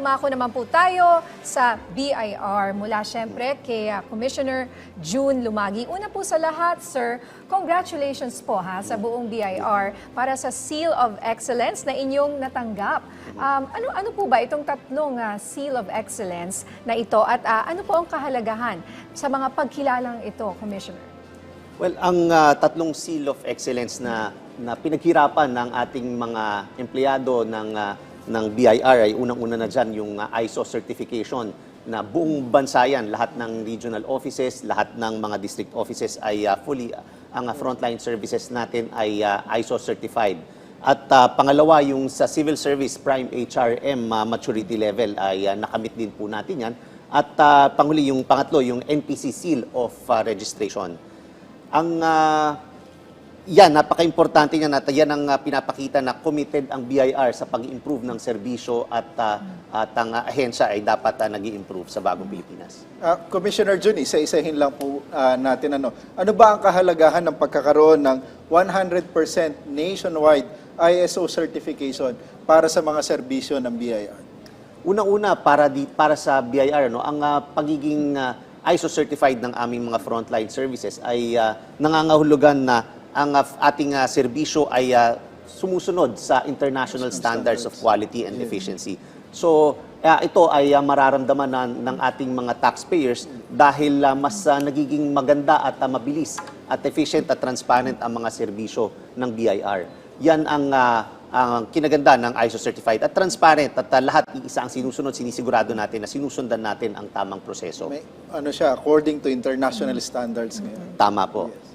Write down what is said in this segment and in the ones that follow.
dumako naman po tayo sa BIR mula syempre kay Commissioner June Lumagi. Una po sa lahat, sir, congratulations po sa buong BIR para sa Seal of Excellence na inyong natanggap. Ano po ba itong tatlong Seal of Excellence na ito at ano po ang kahalagahan sa mga pagkilalang ito, Commissioner? Well, ang tatlong Seal of Excellence na pinaghirapan ng ating mga empleyado ng BIR ay unang-una na dyan yung ISO certification na buong bansa yan, lahat ng regional offices, lahat ng mga district offices ay ang frontline services natin ay ISO certified. At pangalawa, yung sa civil service prime HRM maturity level ay nakamit din po natin yan. At panghuli, yung pangatlo, yung NPC Seal of Registration. Yan, napaka-importante niya natin. Yan ang pinapakita na committed ang BIR sa pag-improve ng serbisyo at ang ahensya ay dapat nag-i-improve sa bagong Pilipinas. Commissioner June, isa-isahin lang po natin ano ba ang kahalagahan ng pagkakaroon ng 100% nationwide ISO certification para sa mga serbisyo ng BIR? Unang-una, para sa BIR, ang pagiging ISO certified ng aming mga frontline services ay nangangahulugan na ang ating serbisyo ay sumusunod sa international standards of quality and efficiency. So, ito ay mararamdaman ng ating mga taxpayers dahil mas nagiging maganda at mabilis at efficient at transparent ang mga serbisyo ng BIR. Yan ang kinaganda ng ISO certified at transparent at lahat isa ang sinusunod, sinisigurado natin na sinusundan natin ang tamang proseso. According to international standards ngayon. Tama po. Yes.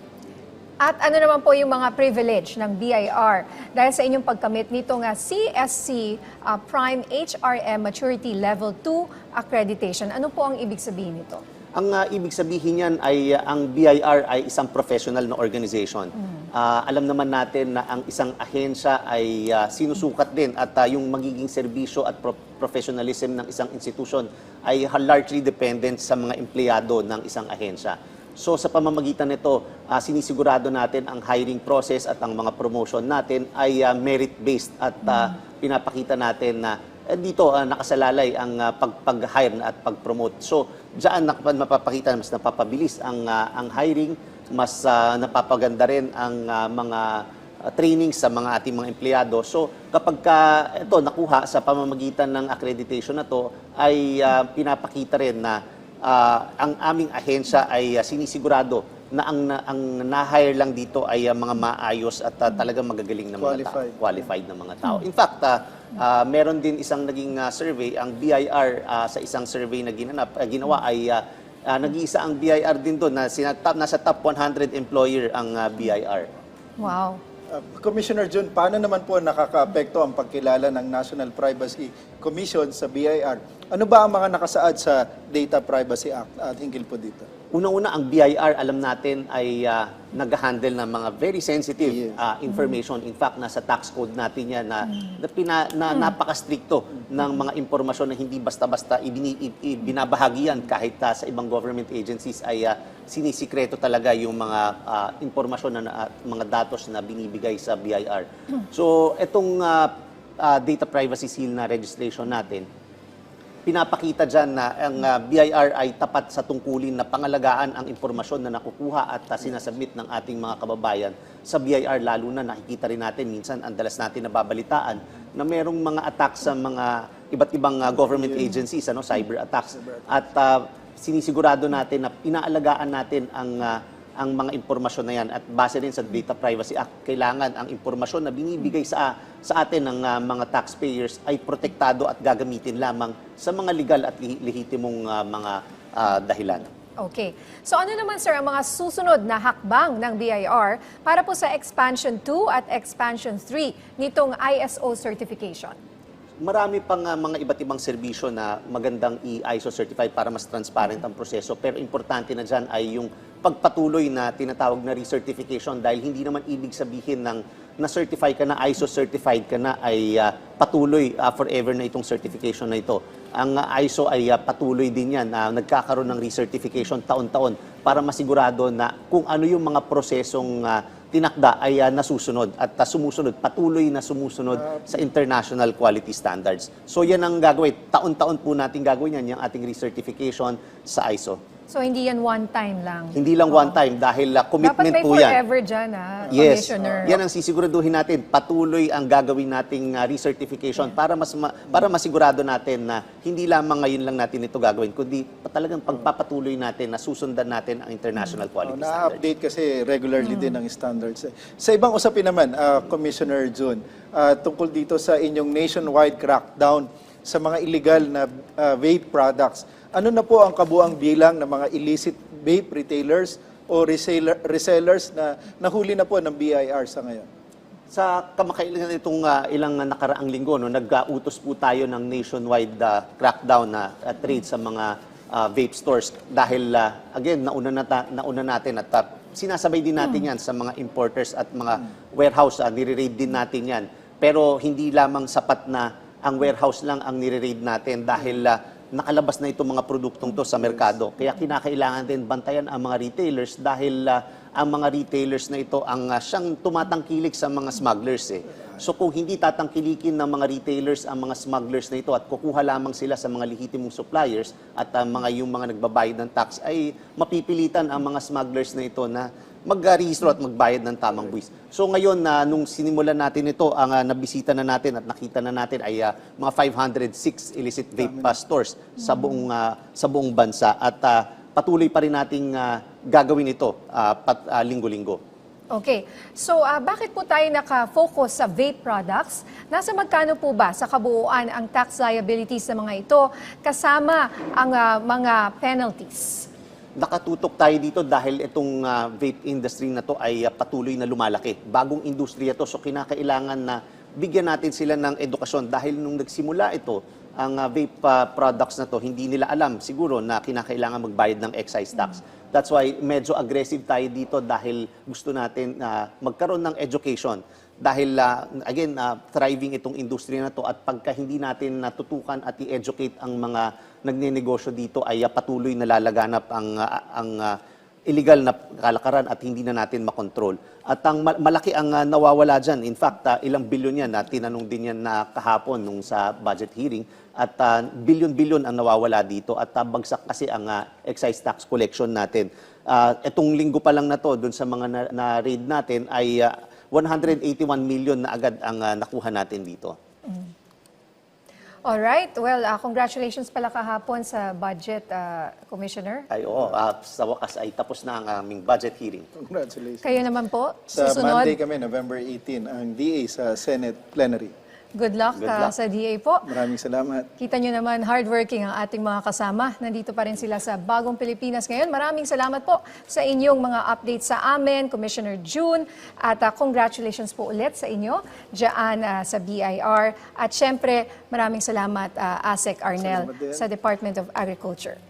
At ano naman po yung mga privilege ng BIR dahil sa inyong pagkamit nitong CSC Prime HRM Maturity Level 2 Accreditation? Ano po ang ibig sabihin nito? Ang ibig sabihin yan ay ang BIR ay isang professional na organization. Alam naman natin na ang isang ahensya ay sinusukat din at yung magiging serbisyo at professionalism ng isang institution ay largely dependent sa mga empleyado ng isang ahensya. So sa pamamagitan nito, sinisigurado natin ang hiring process at ang mga promotion natin ay merit-based at pinapakita natin na dito nakasalalay ang pag-hire at pag-promote. So diyan mapapakita mas napapabilis ang hiring, mas napapaganda rin ang mga training sa mga ating mga empleyado. So kapag ito nakuha sa pamamagitan ng accreditation na to ay pinapakita rin na ang aming ahensya ay sinisigurado na ang na-hire lang dito ay mga maayos at talagang magagaling na mga tao, qualified na mga tao. In fact, meron din isang naging survey, ang BIR sa isang survey na ginawa ay nag-iisa ang BIR din doon na nasa top 100 employer ang BIR. Wow. Commissioner June, paano naman po nakakaapekto ang pagkilala ng National Privacy Commission sa BIR? Ano ba ang mga nakasaad sa Data Privacy Act at hinggil po dito? Unang-una, ang BIR, alam natin, ay nag-handle ng mga very sensitive information. In fact, nasa tax code natin yan na napaka-stricto ng mga impormasyon na hindi basta-basta ibinabahagi yan kahit sa ibang government agencies ay sinisikreto talaga yung mga impormasyon na mga datos na binibigay sa BIR. So, itong data privacy seal na registration natin, pinapakita dyan na ang BIR ay tapat sa tungkulin na pangalagaan ang impormasyon na nakukuha at sinasubmit ng ating mga kababayan sa BIR, lalo na nakikita rin natin minsan ang dalas natin nababalitaan na merong mga attacks sa mga iba't ibang government agencies, cyber attacks. At sinisigurado natin na inaalagaan natin ang mga impormasyon na yan at base rin sa Data Privacy Act, kailangan ang impormasyon na binibigay sa atin ng mga taxpayers ay protektado at gagamitin lamang sa mga legal at lehitimong mga dahilan. Okay. So ano naman sir ang mga susunod na hakbang ng BIR para po sa Expansion 2 at Expansion 3 nitong ISO certification? Marami pang mga iba't ibang serbisyo na magandang i-ISO certified para mas transparent ang proseso. Pero importante na dyan ay yung pagpatuloy na tinatawag na recertification dahil hindi naman ibig sabihin ng na-certify ka na, ISO certified ka na ay patuloy forever na itong certification na ito. Ang ISO ay patuloy din yan. Nagkakaroon ng recertification taon-taon para masigurado na kung ano yung mga prosesong tinakda ay nasusunod at sumusunod, patuloy na sumusunod sa international quality standards. So yan ang gagawin. Taon-taon po natin gagawin yan, yung ating recertification sa ISO. So hindi yan one time lang. Hindi lang one time dahil commitment Dapat may po yan. forever dyan, Yes, Commissioner. yan ang sisiguraduhin natin. Patuloy ang gagawin nating recertification para para masigurado natin na hindi lamang ngayon lang natin ito gagawin, kundi talagang pagpapatuloy natin na susundan natin ang international quality standards. Na-update kasi regularly din ang standards. Sa ibang usapin naman, Commissioner June, tungkol dito sa inyong nationwide crackdown sa mga illegal na vape products. Ano na po ang kabuang bilang ng mga illicit vape retailers o resellers na nahuli na po ng BIR sa ngayon? Sa kamakailan itong ilang nakaraang linggo, nag-utos po tayo ng nationwide crackdown na trade sa mga vape stores dahil again nauna natin at sinasabay din natin yan sa mga importers at mga warehouse, nire-raid din natin yan. Pero hindi lamang sapat na ang warehouse lang ang nire-raid natin dahil nakalabas na itong mga produktong to sa merkado. Kaya kinakailangan din bantayan ang mga retailers dahil ang mga retailers na ito ang siyang tumatangkilik sa mga smugglers. So kung hindi tatangkilikin ng mga retailers ang mga smugglers na ito at kukuha lamang sila sa mga lehitimong suppliers at yung mga nagbabayad ng tax, ay mapipilitan ang mga smugglers na ito na mag-rehistro at magbayad ng tamang buwis. So ngayon, nung sinimulan natin ito, ang nabisita na natin at nakita na natin ay mga 506 illicit vape stores sa buong bansa at patuloy pa rin nating gagawin ito linggo-linggo. Okay. So, bakit po tayo naka-focus sa vape products? Nasa magkano po ba sa kabuuan ang tax liabilities ng mga ito kasama ang mga penalties? Nakatutok tayo dito dahil itong vape industry na to ay patuloy na lumalaki. Bagong industriya to, so kinakailangan na bigyan natin sila ng edukasyon dahil nung nagsimula ito, ang vape products na to, hindi nila alam siguro na kinakailangan magbayad ng excise tax. That's why medyo aggressive tayo dito dahil gusto natin magkaroon ng education. Dahil again, thriving itong industriya na to at pagka hindi natin natutukan at i-educate ang mga nagnenegosyo dito ay patuloy na lalaganap ang illegal na kalakaran at hindi na natin makontrol. At ang malaki ang nawawala dyan. In fact, ilang bilyon yan, tinanong din yan na kahapon nung sa budget hearing, at bilyon-bilyon ang nawawala dito at bagsak kasi ang excise tax collection natin. Itong linggo pa lang na to, dun sa mga na-raid natin, ay 181 million na agad ang nakuha natin dito. Alright. Well, congratulations pala kahapon sa budget, Commissioner. Ay oo, sa wakas ay tapos na ang aming budget hearing. Congratulations. Kayo naman po, Sa susunod. Monday kami, November 18, ang DA sa Senate plenary. Good luck, Good luck. sa DA po. Maraming salamat. Kita nyo naman, hardworking ang ating mga kasama. Nandito pa rin sila sa Bagong Pilipinas ngayon. Maraming salamat po sa inyong mga updates sa amin, Commissioner June. At congratulations po ulit sa inyo dyan sa BIR. At syempre, maraming salamat, ASEC Arnel Salamat din. sa Department of Agriculture.